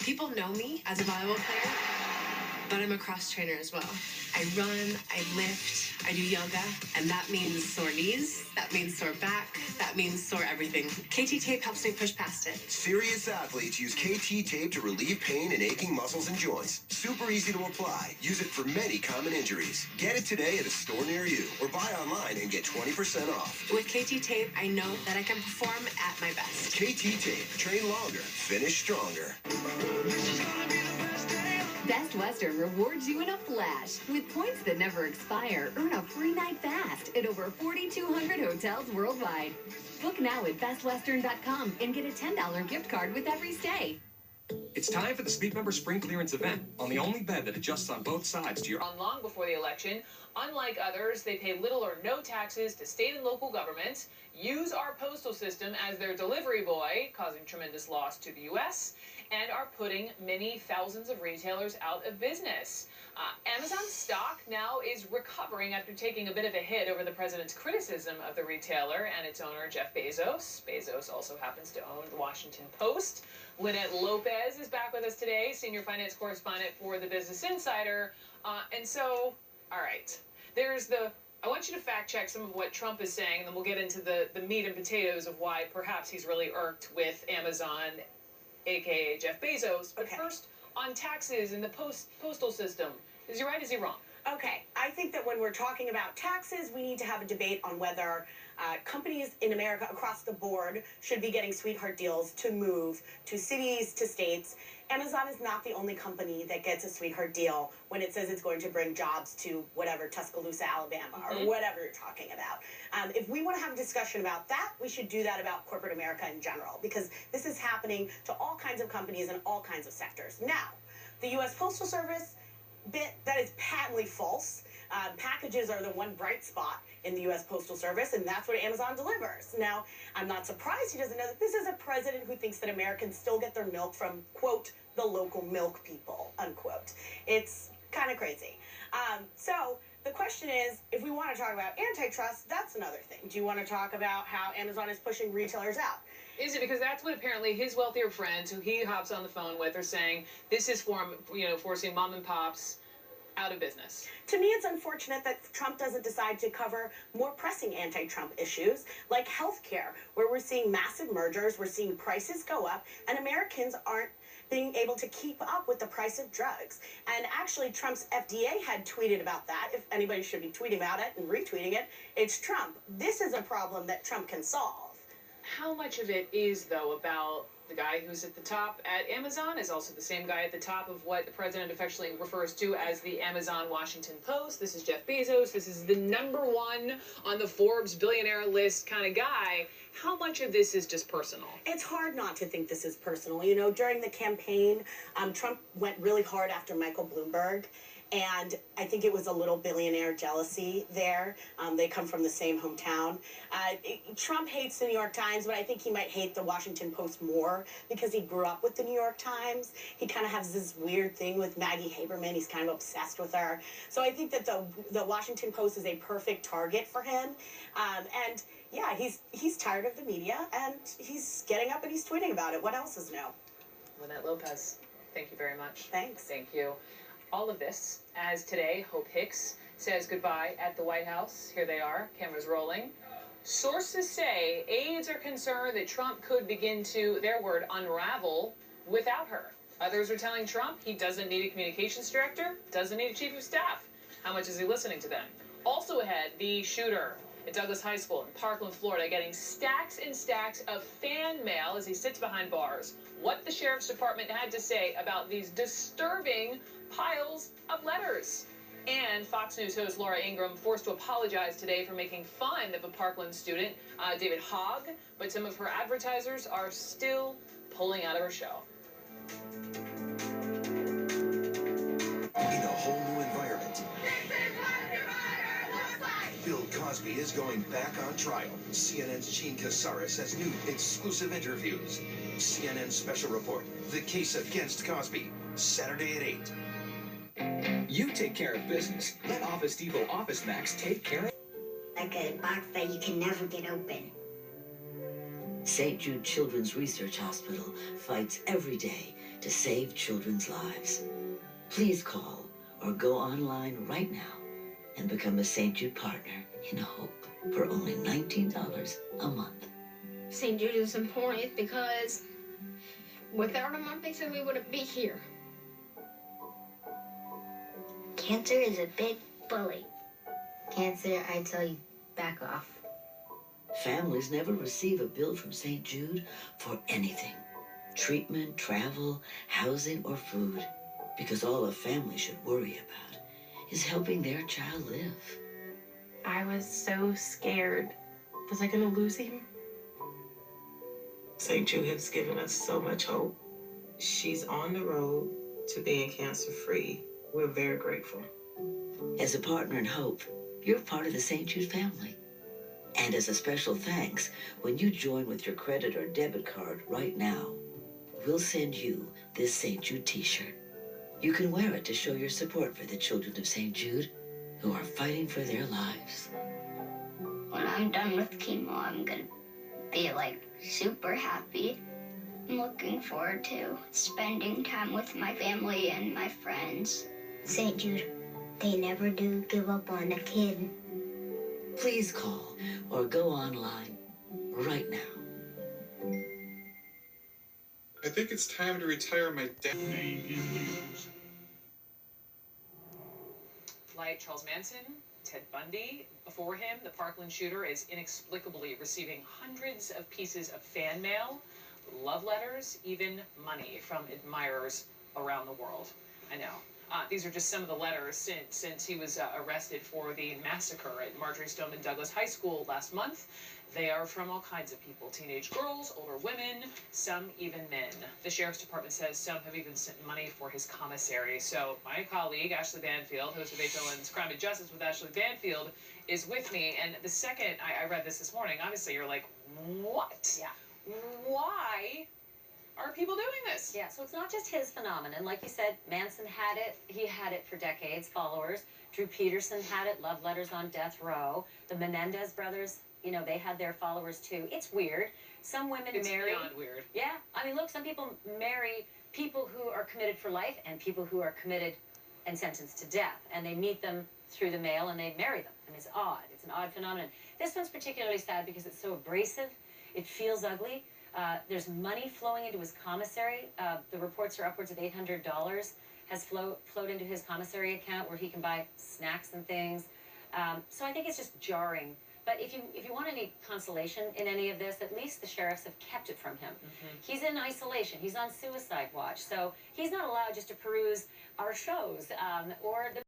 People know me as a volleyball player, but I'm a cross trainer as well. I run, I lift, I do yoga, and that means sore knees, that means sore back, that means sore everything. KT tape helps me push past it. Serious athletes use KT tape to relieve pain and aching muscles and joints. Super easy to apply. Use it for many common injuries. Get it today at a store near you or buy online and get 20% off. With KT tape, I know that I can perform at my best. KT tape. Train longer. Finish stronger. Best Western rewards you in a flash. With points that never expire, earn a free night fast at over 4,200 hotels worldwide. Book now at bestwestern.com and get a $10 gift card with every stay. It's time for the Sleep Number Spring Clearance event on the only bed that adjusts on both sides to your... On long before the election, unlike others, they pay little or no taxes to state and local governments, use our postal system as their delivery boy, causing tremendous loss to the U.S., and are putting many thousands of retailers out of business. Amazon stock now is recovering after taking a bit of a hit over the president's criticism of the retailer and its owner, Jeff Bezos. Bezos also happens to own the Washington Post. Lynette Lopez is back with us today, senior finance correspondent for the Business Insider. And so, all right, I want you to fact check some of what Trump is saying, and then we'll get into the meat and potatoes of why perhaps he's really irked with Amazon, aka Jeff Bezos. But first, on taxes and the postal system, is he right, is he wrong? Okay, I think that when we're talking about taxes, we need to have a debate on whether companies in America across the board should be getting sweetheart deals to move to cities, to states. Amazon is not the only company that gets a sweetheart deal when it says it's going to bring jobs to whatever, Tuscaloosa, Alabama, or whatever you're talking about. If we want to have a discussion about that, we should do that about corporate America in general, because this is happening to all kinds of companies in all kinds of sectors. Now, the U.S. Postal Service, that is patently false. Packages are the one bright spot in the U.S. Postal Service, and that's what Amazon delivers. Now, I'm not surprised he doesn't know that this is a president who thinks that Americans still get their milk from, quote, the local milk people, unquote. It's kind of crazy. So the question is, if we want to talk about antitrust, that's another thing. Do you want to talk about how Amazon is pushing retailers out? Is it because that's what apparently his wealthier friends who he hops on the phone with are saying, this is forcing mom and pops out of business? To me, it's unfortunate that Trump doesn't decide to cover more pressing anti-Trump issues like healthcare, where we're seeing massive mergers, we're seeing prices go up, and Americans aren't being able to keep up with the price of drugs. And actually, Trump's FDA had tweeted about that. If anybody should be tweeting about it and retweeting it, it's Trump. This is a problem that Trump can solve. How much of it is, though, about the guy who's at the top at Amazon is also the same guy at the top of what the president affectionately refers to as the Amazon Washington Post? This is Jeff Bezos. This is the #1 on the Forbes billionaire list kind of guy. How much of this is just personal? It's hard not to think this is personal. You know, during the campaign, Trump went really hard after Michael Bloomberg. And I think it was a little billionaire jealousy there. They come from the same hometown. Trump hates the New York Times, but I think he might hate the Washington Post more because he grew up with the New York Times. He kind of has this weird thing with Maggie Haberman. He's kind of obsessed with her. So I think that the Washington Post is a perfect target for him. And yeah, he's tired of the media, and he's getting up and he's tweeting about it. What else is new? Lynette Lopez, thank you very much. Thanks. Thank you. All of this, as today, Hope Hicks says goodbye at the White House. Here they are, cameras rolling. Sources say aides are concerned that Trump could begin to, their word, unravel without her. Others are telling Trump he doesn't need a communications director, doesn't need a chief of staff. How much is he listening to them? Also ahead, the shooter at Douglas High School in Parkland, Florida, getting stacks and stacks of fan mail as he sits behind bars. What the sheriff's department had to say about these disturbing piles of letters. And Fox News host Laura Ingraham forced to apologize today for making fun of a Parkland student, David Hogg, but some of her advertisers are still pulling out of her show. In a whole new environment, Bill Cosby is going back on trial. CNN's Gene Casares has new exclusive interviews. CNN Special Report, The Case Against Cosby, Saturday at 8. You take care of business. Let Office Depot Office Max take care of... Like a box that you can never get open. St. Jude Children's Research Hospital fights every day to save children's lives. Please call or go online right now and become a St. Jude partner in hope for only $19 a month. St. Jude is important because without him, I think we wouldn't be here. Cancer is a big bully. Cancer, I tell you, back off. Families never receive a bill from St. Jude for anything. Treatment, travel, housing, or food. Because all a family should worry about is helping their child live. I was so scared. Was I gonna lose him? St. Jude has given us so much hope. She's on the road to being cancer-free. We're very grateful. As a partner in hope, you're part of the St. Jude family. And as a special thanks, when you join with your credit or debit card right now, we'll send you this St. Jude t-shirt. You can wear it to show your support for the children of St. Jude who are fighting for their lives. When I'm done with chemo, I'm gonna be like super happy. I'm looking forward to spending time with my family and my friends. St. Jude, they never do give up on a kid. Please call or go online right now. I think it's time to retire my dad. Like Charles Manson, Ted Bundy. Before him, the Parkland shooter is inexplicably receiving hundreds of pieces of fan mail, love letters, even money from admirers around the world. I know. These are just some of the letters since he was arrested for the massacre at Marjorie Stoneman Douglas High School last month. They are from all kinds of people, teenage girls, older women, some even men. The Sheriff's Department says some have even sent money for his commissary. So my colleague, Ashley Banfield, host of HLN's Crime and Justice with Ashley Banfield, is with me. And the second I read this morning, obviously you're like, what? Yeah. Why are people doing this? Yeah, so it's not just his phenomenon. Like you said, Manson had it. He had it for decades, followers. Drew Peterson had it, love letters on death row. The Menendez brothers, you know, they had their followers too. It's weird. Some women marry. It's beyond weird. Yeah, I mean, look, some people marry people who are committed for life and people who are committed and sentenced to death. And they meet them through the mail and they marry them. And it's odd. It's an odd phenomenon. This one's particularly sad because it's so abrasive. It feels ugly. There's money flowing into his commissary. The reports are upwards of $800 has flowed into his commissary account where he can buy snacks and things. So I think it's just jarring. But if you want any consolation in any of this, at least the sheriffs have kept it from him. He's in isolation. He's on suicide watch. So he's not allowed just to peruse our shows or the